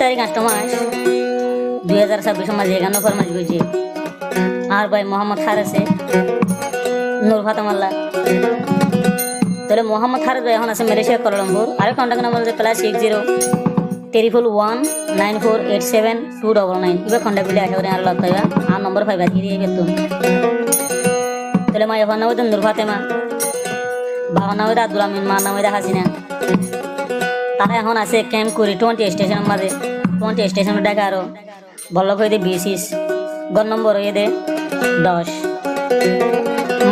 तारीख 8 मास 2026 মাঝে 51 ফরমাশ গেছে আর ভাই মোহাম্মদ হারেসে নূর ফাতেমাল্লাহ তাহলে মোহাম্মদ হারেস ভাই এখন আছে মালয়েশিয়া কোলালামপুর আর কন্টাক্ট নাম্বার হচ্ছে +60 3119487 ইবে কন্টাক্ট দিলে আসলে আর লাগতে হবে আর নম্বর পাইবা দিয়ে বেতন তাহলে মা এখন নাম নূর ফাতেমা বাবা নাম আব্দুল আমিন মা নাম হাসিনা তারা এখন আছে ক্যাম্প করে 20 স্টেশন মাঝে 20 স্টেশন ঢাকা আরো বল্লভ হয়ে 20 গণ নম্বর হয়ে 10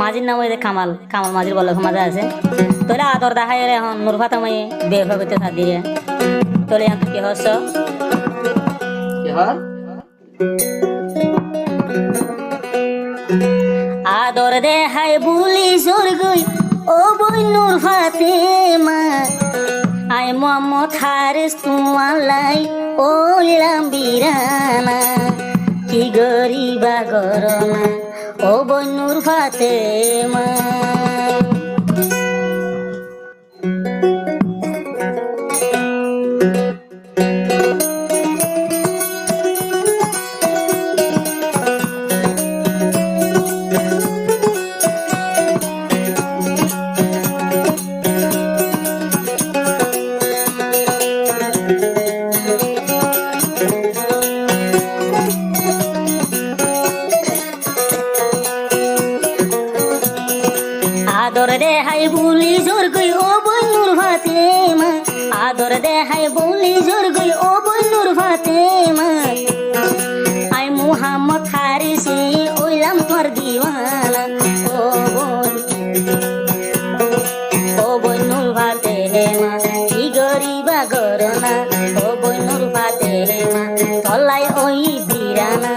মাঝির নাম হয়ে কামাল কামাল মাঝির বল্লভ মাঝে আছে তাহলে আদর দেখায় এখন নূর ফাতেমাই বের হইতে থা দিয়ে তাহলে এখন কি হস কি হ আদর দেখায় বুলি জোর গই ও বই নূর ফাতেমা আই মোহাম্মদ হারেস তোমালাই ওলাম বিরানা কি গরিবা গরনা ও বই নূর ফাতেমা আদর দেখাই বুলি জোর গই ও বই নূর ফাতেমা আদর দেখাই বুলি জোর গই ও বই নূর ফাতেমা আই মোহাম্মদ হারিসি ওইলাম তোর দিওয়ানা ও বই নূর ফাতেমা কি গরিবা গরনা ও বই নূর ফাতেমা তলাই ওই বিরানা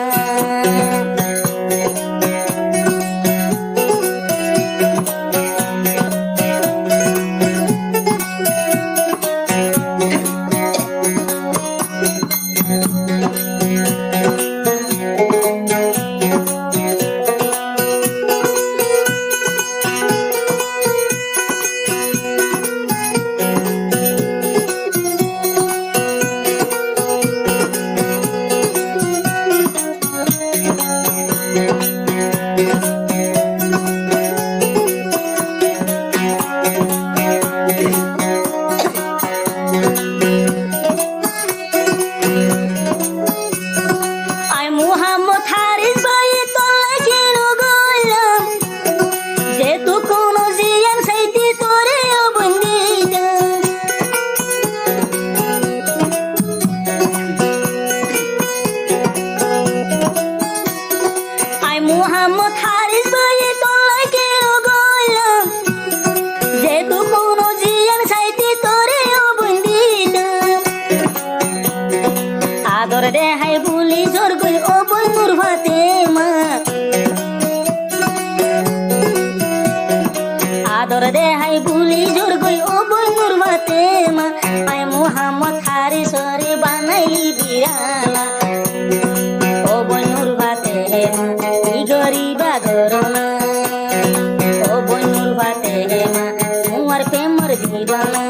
মোহাম্মদ হারিস ভাই তোলাই কেন গইলাম যেহেতু কোন জিয়ান সাইতে তোরে অবন্দিতাম আদর দেখাই বুলি জোর গই ও বই নূর ফাতেমা আদর দেখাই বুলি জোর গই ও বই নূর ফাতেমা আই মোহাম্মদ হারিস রে বানাইলি বিরানা ও বই নূর ফাতেমা গরিবা গরনা ও বই নূর ফাতেমা তোমার প্রেমর দিবানা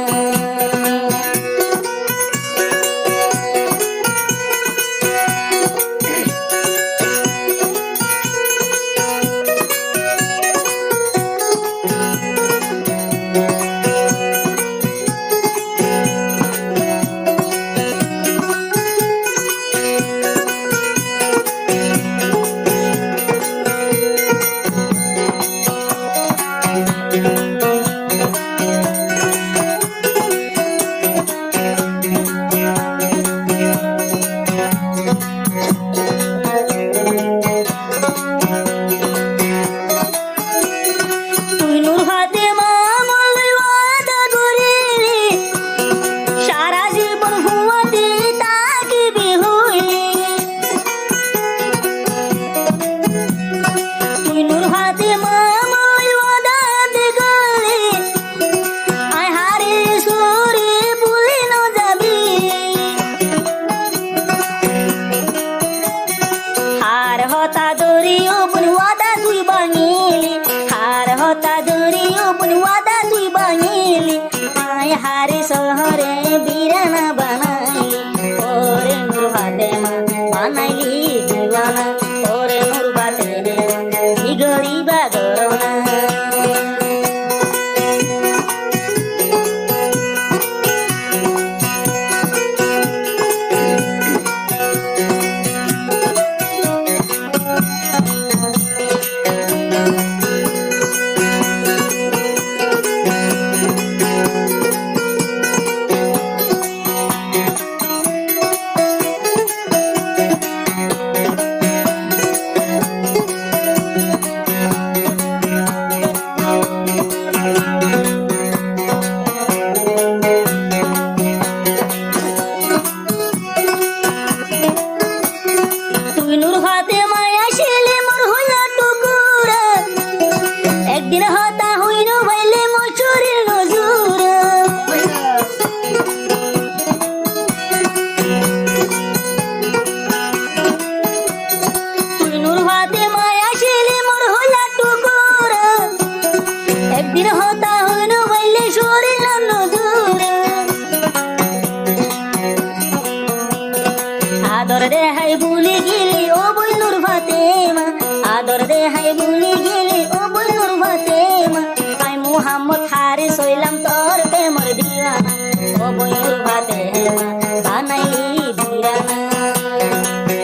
সইলাম তোর প্রেমর দিওয়ানা ও বইনুর ভাতে হেমা বানাইলি বিরানা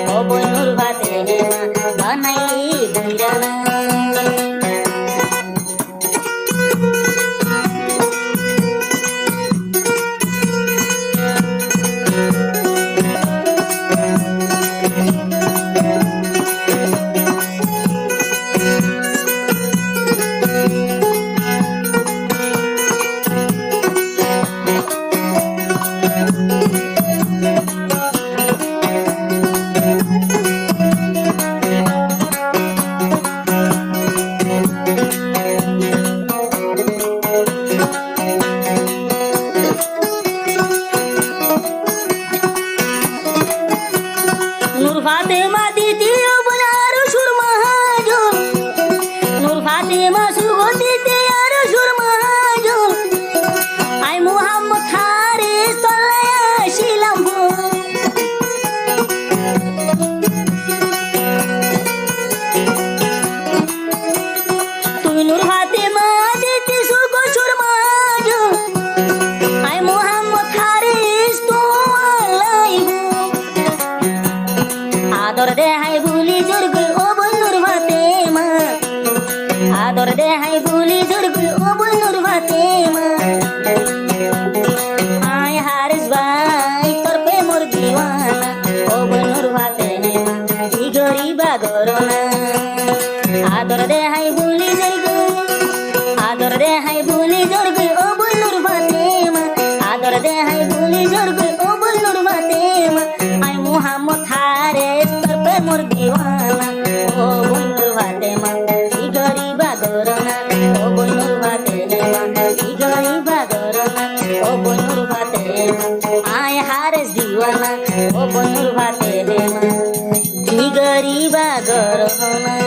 ও বইনুর ভাতে হেমা বানাইলি বিরানা নূর ফাতেমা দ্বিতীয় বোনার সুর মহাজন নূর ফাতেমা শুভ দ্বিতীয় সুর মহাজন আই মুহাম্মদ হারিস তলায় আসিলাম তুমি নূর ফাতেমা দ্বিতীয় সুর মহাজন আই মুহাম্মদ হারিস তলায় আদর দে হাই ভুলি জুর্গ ও বনুর ফাতেমা আদর দে হাই ভুলি জুর্গ ও বনুর ফাতেমা আয় হারিস ভাই তোর প্রেমর দিওয়ানা ও বনুর ফাতেমা ই গরিবা গরনা আদর দে হাই ভুলি জুর্গ আদর দে হাই ভুলি জুর্গ ও বনুর ফাতেমা আদর দে হাই ভুলি জুর্গ ও বনুর ফাতেমা আয় মুহাম্মদ হারিস মোর দিওয়ানা ও বন্ধুর ফাতেমা ই গরিবা গরনা ও বন্ধুর ফাতেমা ই গরিবা গরনা ও বন্ধুর ফাতেমা আয় হারিস দিওয়ানা ও বন্ধুর ফাতেমা ই গরিবা গরনা